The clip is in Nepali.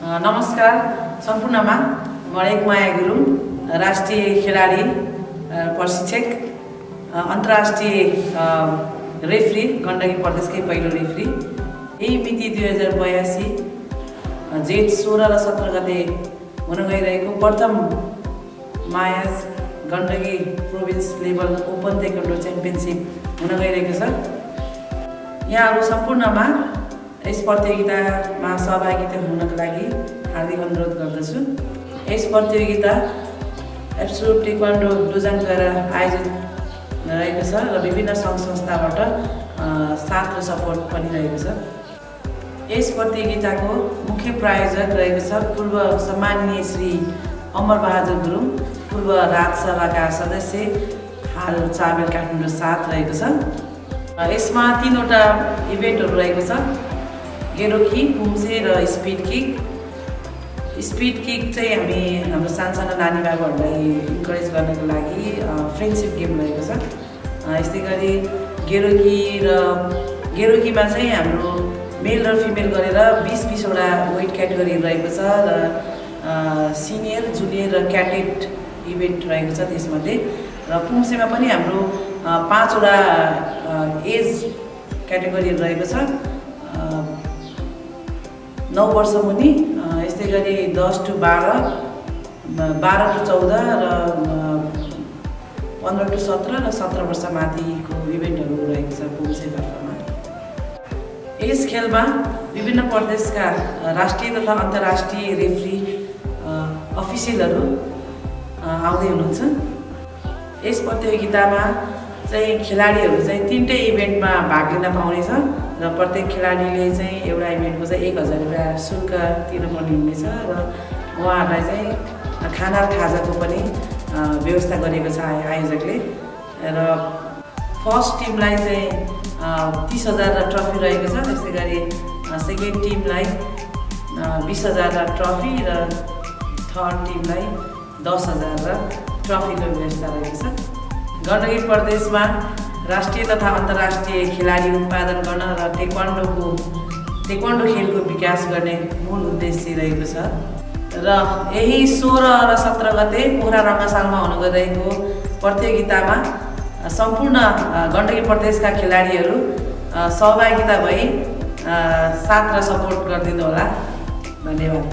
नमस्कार सम्पूर्णमा म एकमाया गुरुङ राष्ट्रिय खेलाडी प्रशिक्षक अन्तर्राष्ट्रिय रेफ्री गण्डकी प्रदेशकै पहिलो रेफ्री यही मिति 2082 जेठ 16 र 17 गते हुन गइरहेको प्रथम Maya's Gandaki province level open taekwondo championship हुन गइरहेको छ। यहाँहरू सम्पूर्णमा यस प्रतियोगितामा सहभागिता हुनको लागि हार्दिक अनुरोध गर्दछु। यस प्रतियोगिता एब्सोल्युट ताइक्वान्डो डोजाङद्वारा आयोजित रहेको छ र विभिन्न सङ्घ संस्थाबाट साथ र सपोर्ट पनि रहेको छ। यस प्रतियोगिताको मुख्य प्रायोजक रहेको छ पूर्व सम्माननीय श्री अमर बहादुर गुरुङ, पूर्व राजसभाका सदस्य, हाल चाबेल काठमाडौँ 7 रहेको छ। यसमा 3वटा इभेन्टहरू रहेको छ, गेरोकी, पुम्से र स्पिड किक। स्पिड किक चाहिँ हामी हाम्रो सानसानो नानी बाबुहरूलाई इन्करेज गर्नको लागि फ्रेन्डसिप गेम रहेको छ। यस्तै गरी गेरोकीमा चाहिँ हाम्रो मेल र फिमेल गरेर 20-20वटा वेट क्याटेगोरी रहेको छ र सिनियर, जुनियर र क्याडेट इभेन्ट रहेको छ त्यसमध्ये। र पुम्सेमा पनि हाम्रो 5वटा एज क्याटेगोरी रहेको छ, 9 वर्ष मुनि, यस्तै गरी 10 to 12, 12 to 14 र 15 to 17 र 17 वर्ष माथिको इभेन्टहरू रहेको छ पुम्सेतर्फमा। यस खेलमा विभिन्न प्रदेशका राष्ट्रिय तथा अन्तर्राष्ट्रिय रेफ्री अफिसियलहरू आउँदै हुनुहुन्छ। यस प्रतियोगितामा चाहिँ खेलाडीहरू चाहिँ 3टै इभेन्टमा भाग लिन पाउनेछ र प्रत्येक खेलाडीले चाहिँ एउटा इभेन्टको चाहिँ 1000 रुपियाँ शुल्क तिर्नुपर्ने हुनेछ र उहाँहरूलाई चाहिँ खाना खाजाको पनि व्यवस्था गरेको छ आयोजकले। र फर्स्ट टिमलाई चाहिँ 30,000 र ट्रफी रहेको छ, त्यस्तै गरी सेकेन्ड टिमलाई 20,000 र ट्रफी र थर्ड टिमलाई 10,000 र ट्रफीको व्यवस्था रहेको छ। गण्डकी प्रदेशमा राष्ट्रिय तथा अन्तर्राष्ट्रिय खेलाडी उत्पादन गर्न र ताइक्वान्डो खेलको विकास गर्ने मूल उद्देश्य रहेको छ। र यही 16 र 17 गते पोखरा रङ्गशालामा हुन गइरहेको प्रतियोगितामा सम्पूर्ण गण्डकी प्रदेशका खेलाडीहरू सहभागिता भई साथ र सपोर्ट गरिदिनु होला। धन्यवाद।